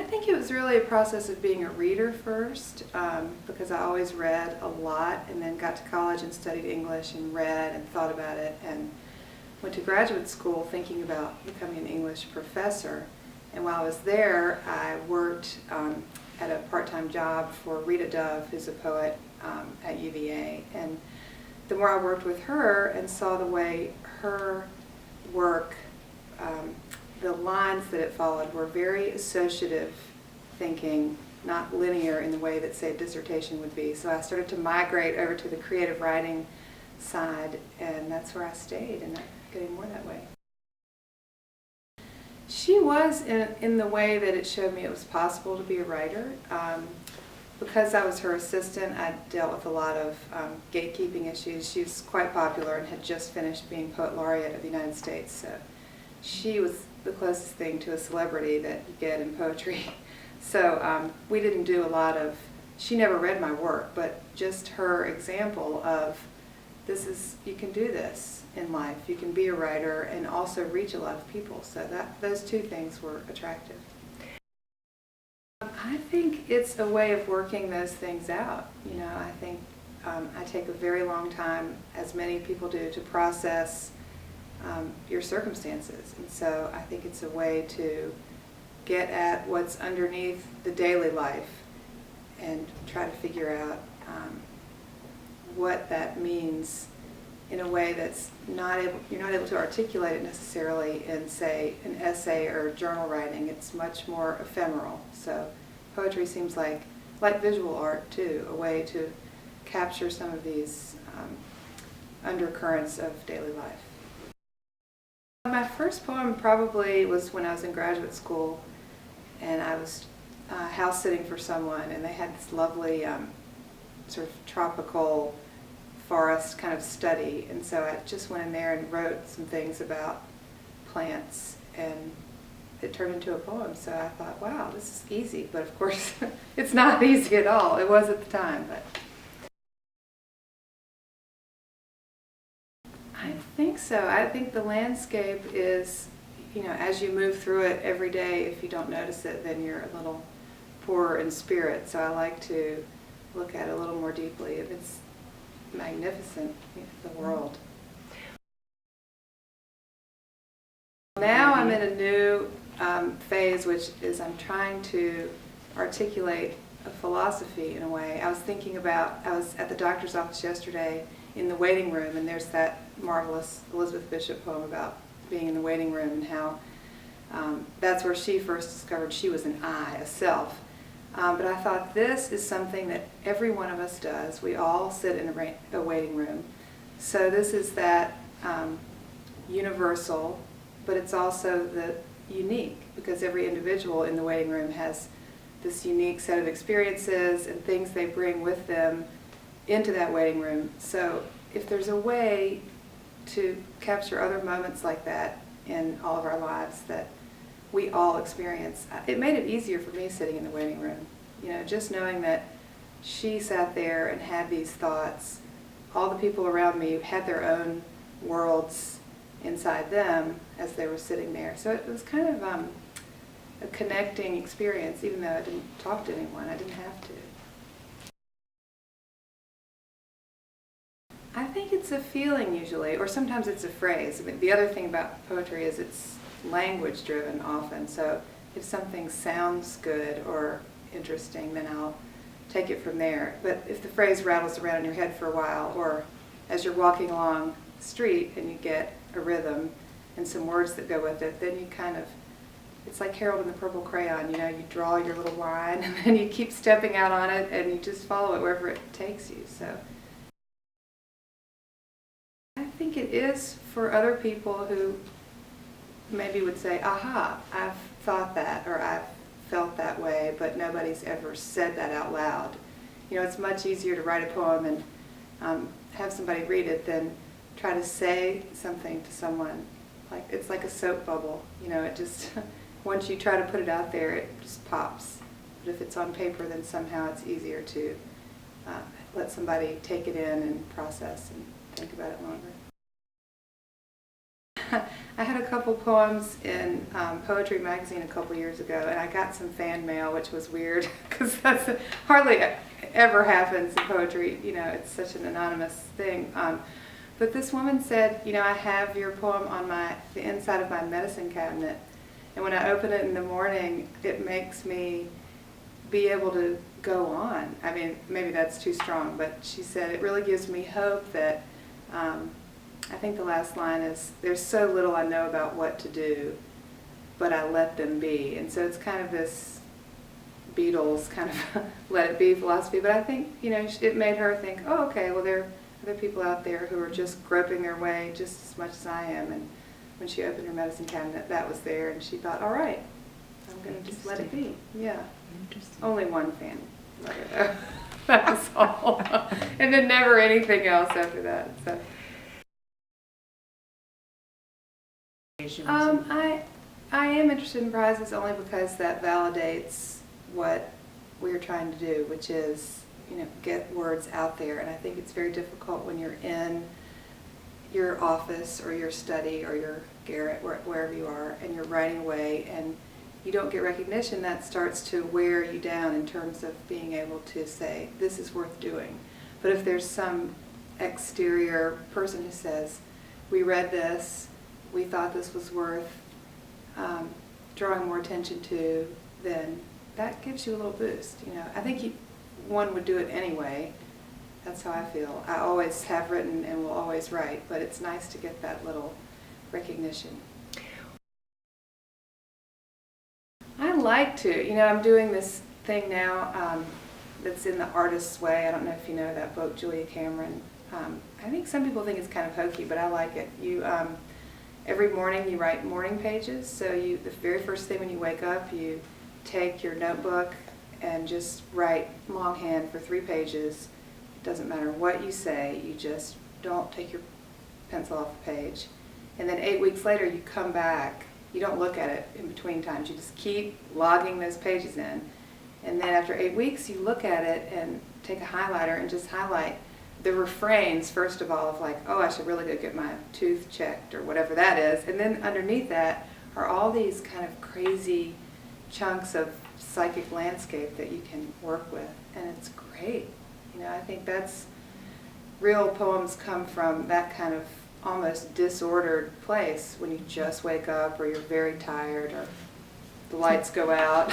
think it was really a process of being a reader first, because I always read a lot, and then got to college and studied English and read and thought about it, and went to graduate school thinking about becoming an English professor. And while I was there, I worked at a part-time job for Rita Dove, who's a poet at UVA. And the more I worked with her and saw the way her work, the lines that it followed were very associative thinking, not linear in the way that, say, a dissertation would be. So I started to migrate over to the creative writing side, and that's where I stayed, and I'm getting more that way. She was in the way that it showed me it was possible to be a writer. Because I was her assistant, I dealt with a lot of gatekeeping issues. She was quite popular and had just finished being Poet Laureate of the United States. So she was the closest thing to a celebrity that you get in poetry. So we didn't do a lot of, she never read my work, but just her example of you can do this in life. You can be a writer and also reach a lot of people. So those two things were attractive. I think it's a way of working those things out. You know, I think I take a very long time, as many people do, to process your circumstances. And so I think it's a way to get at what's underneath the daily life and try to figure out what that means in a way that's you're not able to articulate it necessarily in, say, an essay or journal writing. It's much more ephemeral. So poetry seems like visual art too, a way to capture some of these undercurrents of daily life. My first poem probably was when I was in graduate school, and I was house sitting for someone, and they had this lovely sort of tropical forest kind of study, and so I just went in there and wrote some things about plants, and it turned into a poem. So I thought, wow, this is easy, but of course it's not easy at all. It was at the time, but I think so. I think the landscape is, you know, as you move through it every day, if you don't notice it, then you're a little poorer in spirit. So I like to look at it a little more deeply. If it's magnificent, the world. Now I'm in a new phase, which is I'm trying to articulate a philosophy in a way. I was at the doctor's office yesterday in the waiting room, and there's that marvelous Elizabeth Bishop poem about being in the waiting room and how that's where she first discovered she was an I, a self. But I thought this is something that every one of us does. We all sit in a waiting room. So this is that universal, but it's also the unique, because every individual in the waiting room has this unique set of experiences and things they bring with them into that waiting room. So if there's a way to capture other moments like that in all of our lives that we all experience, it made it easier for me sitting in the waiting room. You know, just knowing that she sat there and had these thoughts, all the people around me had their own worlds inside them as they were sitting there. So it was kind of a connecting experience, even though I didn't talk to anyone. I didn't have to. I think it's a feeling usually, or sometimes it's a phrase. I mean, the other thing about poetry is it's language driven often. So if something sounds good or interesting, then I'll take it from there. But if the phrase rattles around in your head for a while, or as you're walking along the street and you get a rhythm and some words that go with it, then you kind of, it's like Harold and the Purple Crayon, you know, you draw your little line and then you keep stepping out on it and you just follow it wherever it takes you. So I think it is for other people who maybe would say, aha, I've thought that, or I've felt that way, but nobody's ever said that out loud. You know, it's much easier to write a poem and have somebody read it than try to say something to someone. Like, it's like a soap bubble. You know, it just, once you try to put it out there, it just pops. But if it's on paper, then somehow it's easier to let somebody take it in and process and think about it longer. I had a couple poems in Poetry Magazine a couple years ago, and I got some fan mail, which was weird because that's hardly ever happens in poetry. You know, it's such an anonymous thing. But this woman said, you know, I have your poem on the inside of my medicine cabinet, and when I open it in the morning, it makes me be able to go on. I mean, maybe that's too strong, but she said it really gives me hope that, I think the last line is, there's so little I know about what to do, but I let them be. And so it's kind of this Beatles kind of let it be philosophy, but I think, you know, it made her think, oh, okay, well, there are other people out there who are just groping their way just as much as I am. And when she opened her medicine cabinet, that was there, and she thought, all right, I'm going to just let it be. Yeah. Only one fan letter, though. That was all. And then never anything else after that. So. I am interested in prizes only because that validates what we're trying to do, which is, you know, get words out there. And I think it's very difficult when you're in your office or your study or your garret, wherever you are, and you're writing away and you don't get recognition. That starts to wear you down in terms of being able to say, this is worth doing. But if there's some exterior person who says, we read this, we thought this was worth drawing more attention to, then that gives you a little boost. You know, I think one would do it anyway. That's how I feel. I always have written and will always write, but it's nice to get that little recognition. I like to. You know, I'm doing this thing now that's in the artist's way. I don't know if you know that book, Julia Cameron. I think some people think it's kind of hokey, but I like it. Every morning you write morning pages. So the very first thing when you wake up, you take your notebook and just write longhand for 3 pages. It doesn't matter what you say, you just don't take your pencil off the page. And then 8 weeks later you come back. You don't look at it in between times. You just keep logging those pages in. And then after 8 weeks you look at it and take a highlighter and just highlight the refrains, first of all, of like, oh, I should really go get my tooth checked or whatever that is. And then underneath that are all these kind of crazy chunks of psychic landscape that you can work with. And it's great. You know, I think that's, real poems come from that kind of almost disordered place when you just wake up or you're very tired or the lights go out.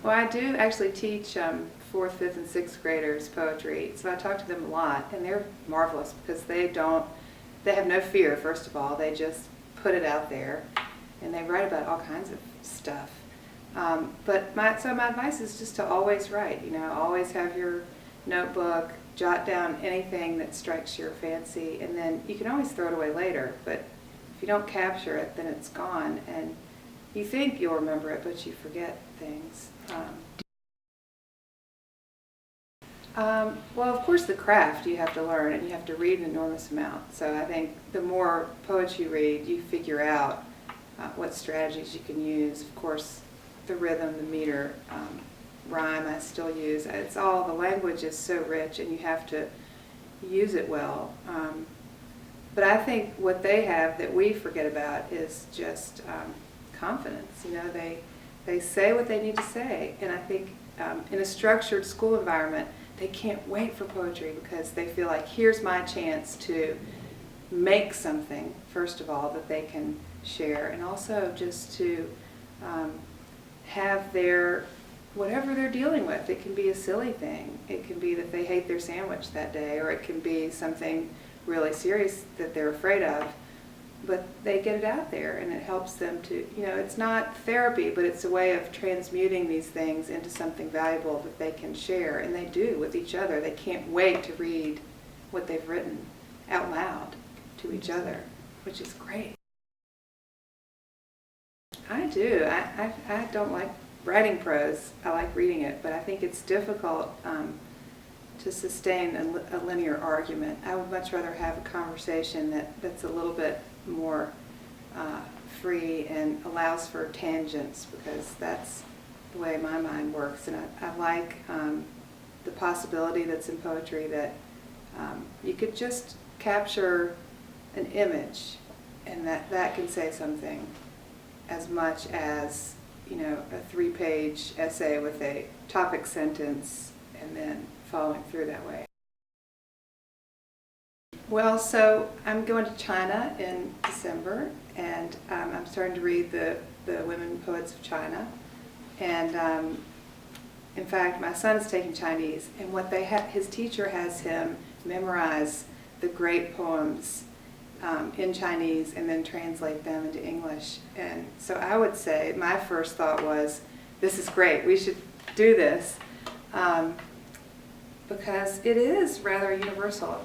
Well, I do actually teach 4th, 5th, and 6th graders poetry, so I talk to them a lot, and they're marvelous because they have no fear, first of all. They just put it out there, and they write about all kinds of stuff. But my advice is just to always write, you know, always have your notebook, jot down anything that strikes your fancy, and then you can always throw it away later, but if you don't capture it, then it's gone, and you think you'll remember it, but you forget things. Well, of course, the craft you have to learn, and you have to read an enormous amount. So I think the more poetry you read, you figure out what strategies you can use. Of course, the rhythm, the meter, rhyme I still use. It's all, the language is so rich, and you have to use it well. But I think what they have that we forget about is just confidence. You know, they say what they need to say, and I think in a structured school environment, they can't wait for poetry because they feel like, here's my chance to make something, first of all, that they can share, and also just to have their, whatever they're dealing with. It can be a silly thing. It can be that they hate their sandwich that day, or it can be something really serious that they're afraid of. But they get it out there, and it helps them to, you know, it's not therapy, but it's a way of transmuting these things into something valuable that they can share, and they do with each other. They can't wait to read what they've written out loud to each other, which is great. I do. I don't like writing prose. I like reading it, but I think it's difficult to sustain a linear argument. I would much rather have a conversation that's a little bit more free and allows for tangents, because that's the way my mind works. And I like the possibility that's in poetry that you could just capture an image, and that can say something as much as, you know, a 3-page essay with a topic sentence and then following through that way. Well, so I'm going to China in December, and I'm starting to read the Women Poets of China. And in fact, my son is taking Chinese, and what they his teacher has him memorize the great poems in Chinese and then translate them into English. And so I would say my first thought was, this is great, we should do this, because it is rather universal.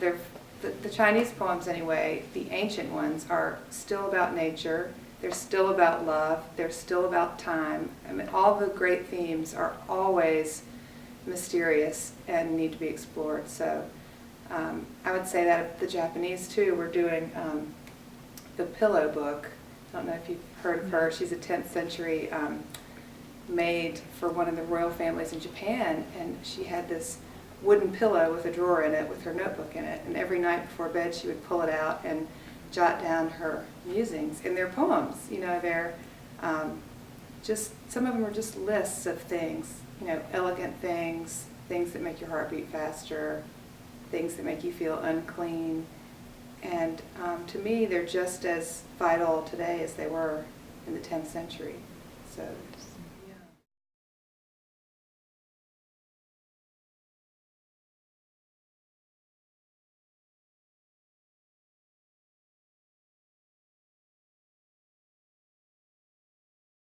The Chinese poems anyway, the ancient ones, are still about nature, they're still about love, they're still about time. I mean, all the great themes are always mysterious and need to be explored. So I would say that the Japanese too, we're doing the Pillow book. I don't know if you've heard of her. She's a 10th century maid for one of the royal families in Japan, and she had this wooden pillow with a drawer in it with her notebook in it, and every night before bed she would pull it out and jot down her musings in their poems. You know, they're just, some of them are just lists of things, you know, elegant things, things that make your heart beat faster, things that make you feel unclean, and to me they're just as vital today as they were in the 10th century. So